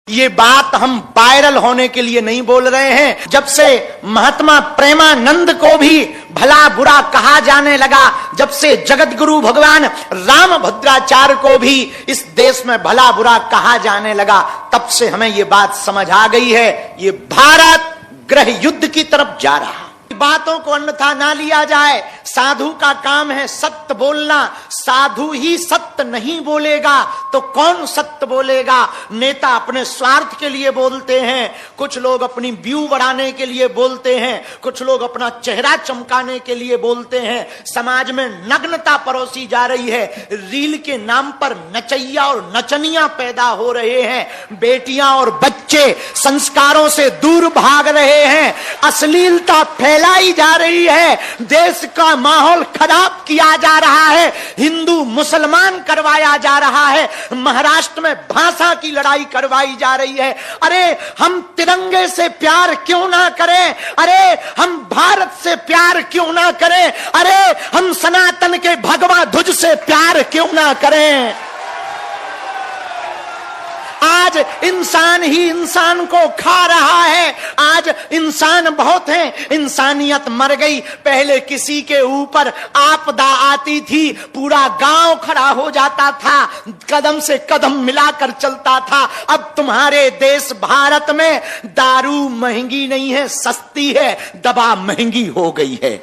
ये बात हम वायरल होने के लिए नहीं बोल रहे हैं। जब से महात्मा प्रेमानंद को भी भला बुरा कहा जाने लगा, जब से जगत गुरु भगवान रामभद्राचार्य को भी इस देश में भला बुरा कहा जाने लगा, तब से हमें ये बात समझ आ गई है, ये भारत गृह युद्ध की तरफ जा रहा है। बातों को अन्यथा ना लिया जाए। साधु का काम है सत्य बोलना। साधु ही सत्य नहीं बोलेगा तो कौन सत्य बोलेगा? नेता अपने स्वार्थ के लिए बोलते हैं, कुछ लोग अपनी व्यू बढ़ाने के लिए बोलते हैं, कुछ लोग अपना चेहरा चमकाने के लिए बोलते हैं। समाज में नग्नता परोसी जा रही है। रील के नाम पर नचैया और नचनियां पैदा हो रहे हैं। बेटियां और बच्चे संस्कारों से दूर भाग रहे हैं। अश्लीलता फैलाई जा रही है। देश का माहौल खराब किया जा रहा है। हिंदू मुसलमान करवाया जा रहा है। महाराष्ट्र में भाषा की लड़ाई करवाई जा रही है। अरे हम तिरंगे से प्यार क्यों ना करें? अरे हम भारत से प्यार क्यों ना करें? अरे हम सनातन के भगवा ध्वज से प्यार क्यों ना करें? आज इंसान ही इंसान को खा रहा है। आज इंसान बहुत हैं, इंसानियत मर गई। पहले किसी के ऊपर आपदा आती थी, पूरा गांव खड़ा हो जाता था, कदम से कदम मिलाकर चलता था। अब तुम्हारे देश भारत में दारू महंगी नहीं है, सस्ती है, दवा महंगी हो गई है।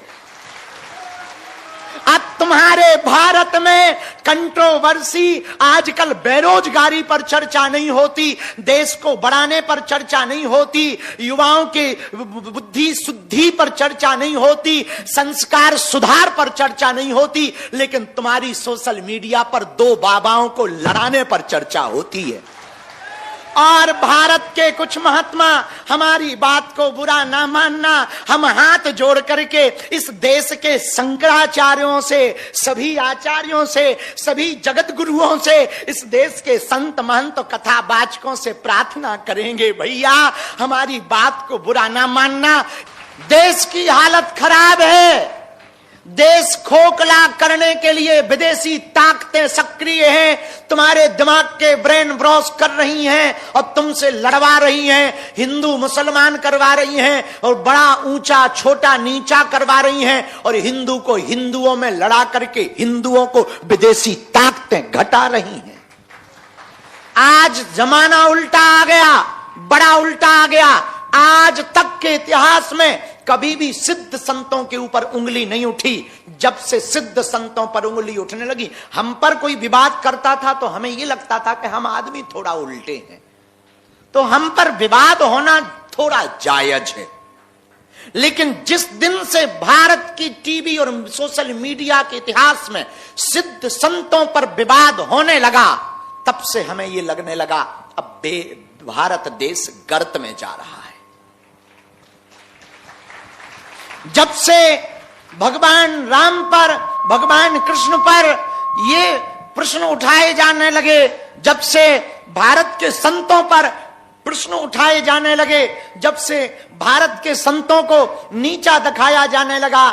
अब तुम्हारे भारत में कंट्रोवर्सी, आजकल बेरोजगारी पर चर्चा नहीं होती, देश को बढ़ाने पर चर्चा नहीं होती, युवाओं के बुद्धि शुद्धि पर चर्चा नहीं होती, संस्कार सुधार पर चर्चा नहीं होती, लेकिन तुम्हारी सोशल मीडिया पर दो बाबाओं को लड़ाने पर चर्चा होती है। और भारत के कुछ महात्मा, हमारी बात को बुरा ना मानना, हम हाथ जोड़ करके इस देश के शंकराचार्यों से, सभी आचार्यों से, सभी जगत गुरुओं से, इस देश के संत महंत कथावाचकों से प्रार्थना करेंगे, भैया हमारी बात को बुरा ना मानना। देश की हालत खराब है। देश खोखला करने के लिए विदेशी ताकतें सक्रिय हैं, तुम्हारे दिमाग के ब्रेन वॉश कर रही हैं और तुमसे लड़वा रही हैं। हिंदू मुसलमान करवा रही हैं और बड़ा ऊंचा छोटा नीचा करवा रही हैं, और हिंदू को हिंदुओं में लड़ा करके हिंदुओं को विदेशी ताकतें घटा रही हैं। आज जमाना उल्टा आ गया, बड़ा उल्टा आ गया। आज तक के इतिहास में कभी भी सिद्ध संतों के ऊपर उंगली नहीं उठी। जब से सिद्ध संतों पर उंगली उठने लगी, हम पर कोई विवाद करता था तो हमें यह लगता था कि हम आदमी थोड़ा उल्टे हैं, तो हम पर विवाद होना थोड़ा जायज है। लेकिन जिस दिन से भारत की टीवी और सोशल मीडिया के इतिहास में सिद्ध संतों पर विवाद होने लगा, तब से हमें यह लगने लगा अब भारत देश गर्त में जा रहा है। जब से भगवान राम पर, भगवान कृष्ण पर ये प्रश्न उठाए जाने लगे, जब से भारत के संतों पर प्रश्न उठाए जाने लगे, जब से भारत के संतों को नीचा दिखाया जाने लगा,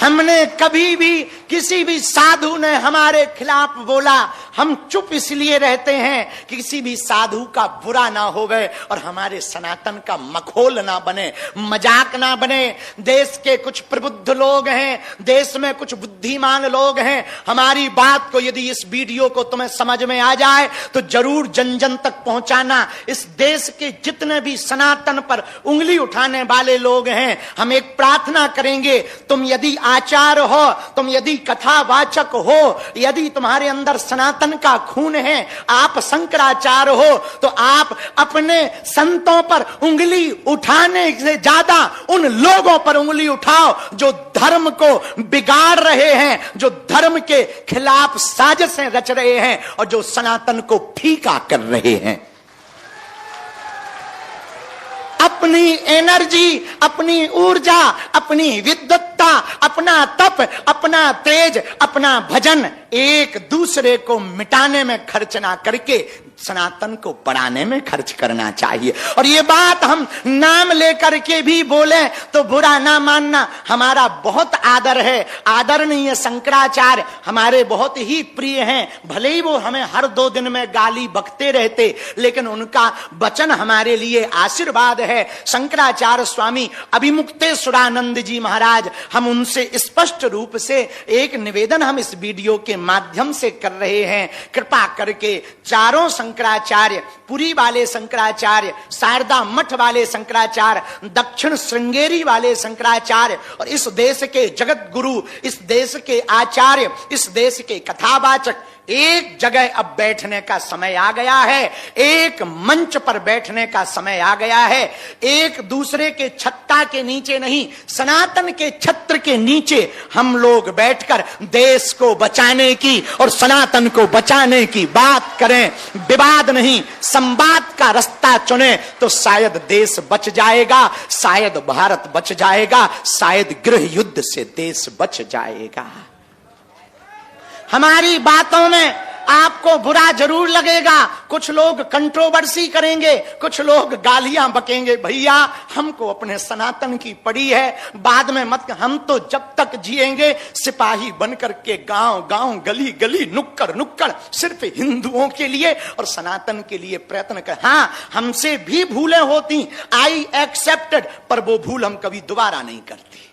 हमने कभी भी किसी भी साधु ने हमारे खिलाफ बोला, हम चुप इसलिए रहते हैं कि किसी भी साधु का बुरा ना हो गए और हमारे सनातन का मखौल ना बने, मजाक ना बने। देश के कुछ प्रबुद्ध लोग हैं, देश में कुछ बुद्धिमान लोग हैं, हमारी बात को, यदि इस वीडियो को तुम्हें समझ में आ जाए तो जरूर जन जन तक पहुंचाना। इस देश के जितने भी सनातन पर उंगली उठाने वाले लोग हैं, हम एक प्रार्थना करेंगे, तुम यदि आचार्य हो, तुम यदि कथावाचक हो, यदि तुम्हारे अंदर सनातन का खून है, आप शंकराचार्य हो, तो आप अपने संतों पर उंगली उठाने से ज्यादा उन लोगों पर उंगली उठाओ जो धर्म को बिगाड़ रहे हैं, जो धर्म के खिलाफ साजिशें रच रहे हैं और जो सनातन को फीका कर रहे हैं। अपनी एनर्जी, अपनी ऊर्जा, अपनी विद्वत्ता, अपना तप, अपना तेज, अपना भजन एक दूसरे को मिटाने में खर्च ना करके सनातन को बढ़ाने में खर्च करना चाहिए। और ये बात हम नाम लेकर के भी बोले तो बुरा ना मानना, हमारा बहुत आदर है, आदरणीय शंकराचार्य हमारे बहुत ही प्रिय हैं। भले ही वो हमें हर 2 दिन में गाली बकते रहते, लेकिन उनका वचन हमारे लिए आशीर्वाद है। शंकराचार्य स्वामी अभिमुक्तेश्वरानंद जी महाराज, हम उनसे स्पष्ट रूप से एक निवेदन हम इस वीडियो के माध्यम से कर रहे हैं, कृपा करके चारों शंकराचार्य, पुरी वाले शंकराचार्य, शारदा मठ वाले शंकराचार्य, दक्षिण श्रृंगेरी वाले शंकराचार्य और इस देश के जगत गुरु, इस देश के आचार्य, इस देश के कथावाचक, एक जगह अब बैठने का समय आ गया है, एक मंच पर बैठने का समय आ गया है। एक दूसरे के छत्ता के नीचे नहीं, सनातन के छत्र के नीचे हम लोग बैठकर देश को बचाने की और सनातन को बचाने की बात करें। विवाद नहीं, संवाद का रास्ता चुने तो शायद देश बच जाएगा, शायद भारत बच जाएगा, शायद गृह युद्ध से देश बच जाएगा। हमारी बातों में आपको बुरा जरूर लगेगा, कुछ लोग कंट्रोवर्सी करेंगे, कुछ लोग गालियां बकेंगे। भैया हमको अपने सनातन की पड़ी है, बाद में मत। हम तो जब तक जिएंगे सिपाही बनकर के गांव गांव, गली गली, नुक्कड़ नुक्कड़ सिर्फ हिंदुओं के लिए और सनातन के लिए प्रयत्न कर। हाँ, हमसे भी भूलें होती, आई एक्सेप्टेड, पर वो भूल हम कभी दोबारा नहीं करती।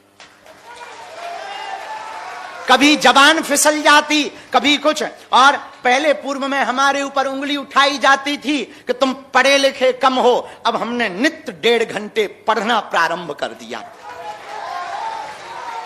कभी जबान फिसल जाती, कभी कुछ, और पहले पूर्व में हमारे ऊपर उंगली उठाई जाती थी कि तुम पढ़े लिखे कम हो। अब हमने नित्य 1.5 घंटे पढ़ना प्रारंभ कर दिया।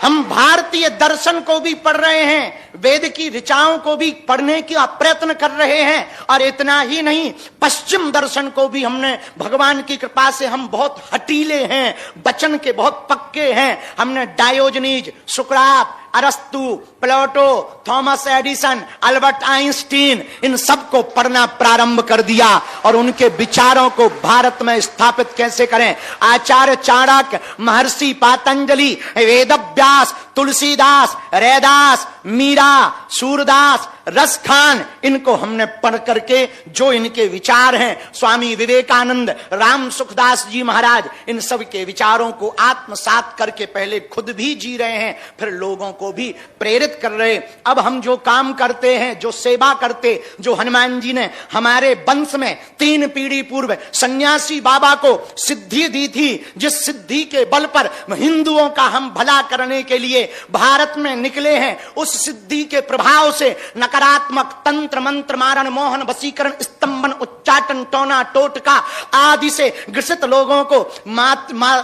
हम भारतीय दर्शन को भी पढ़ रहे हैं, वेद की ऋचाओं को भी पढ़ने का प्रयत्न कर रहे हैं, और इतना ही नहीं, पश्चिम दर्शन को भी हमने, भगवान की कृपा से हम बहुत हटीले हैं, वचन के बहुत पक्के हैं। हमने डायोजनीज, सुकरात, अरस्तु, प्लेटो, थॉमस एडिसन, अल्बर्ट आइंस्टीन, इन सब को पढ़ना प्रारंभ कर दिया और उनके विचारों को भारत में स्थापित कैसे करें। आचार्य चाणक्य, महर्षि पातंजलि, वेदव्यास, तुलसीदास, रैदास, मीरा, सूरदास, रसखान, इनको हमने पढ़ करके जो इनके विचार हैं, स्वामी विवेकानंद, राम सुखदास जी महाराज, इन सब के विचारों को आत्मसात करके पहले खुद भी जी रहे हैं, फिर लोगों को भी प्रेरित कर रहे। अब हम जो काम करते हैं, जो सेवा करते, जो हनुमान जी ने हमारे वंश में 3 पीढ़ी पूर्व सन्यासी बाबा को सिद्धि दी थी, जिस सिद्धि के बल पर हिंदुओं का हम भला करने के लिए भारत में निकले हैं, उस सिद्धि के प्रभाव से नकारात्मक तंत्र मंत्र मारण मोहन वशीकरण स्तंभन उच्चाटन टोना टोटका आदि से ग्रसित लोगों को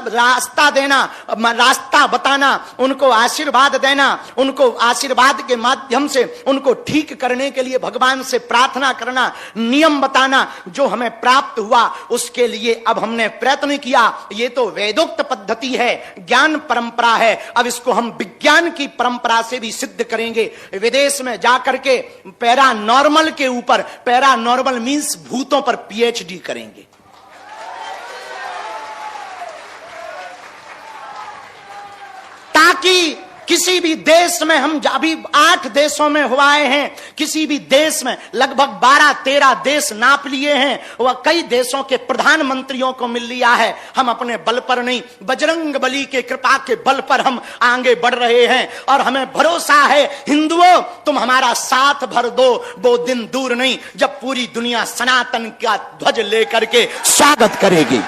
रास्ता देना, रास्ता बताना, उनको आशीर्वाद देना, उनको आशीर्वाद के माध्यम से उनको ठीक करने के लिए भगवान से प्रार्थना करना, नियम बताना, जो हमें प्राप्त हुआ उसके लिए अब हमने प्रयत्न किया। ये तो वेदोक्त पद्धति है, ज्ञान परंपरा है, अब इसको हम विज्ञान की परंपरा से भी सिद्ध करेंगे। विदेश में जाकर के पैरानॉर्मल के ऊपर, पैरानॉर्मल मींस भूतों पर पीएचडी करेंगे। ताकि किसी भी देश में, हम अभी 8 देशों में हुआए हैं, किसी भी देश में लगभग 12-13 देश नाप लिए हैं, वह कई देशों के प्रधानमंत्रियों को मिल लिया है। हम अपने बल पर नहीं, बजरंग बली के कृपा के बल पर हम आगे बढ़ रहे हैं और हमें भरोसा है, हिंदुओं तुम हमारा साथ भर दो, वो दिन दूर नहीं जब पूरी दुनिया सनातन का ध्वज लेकर के स्वागत करेगी।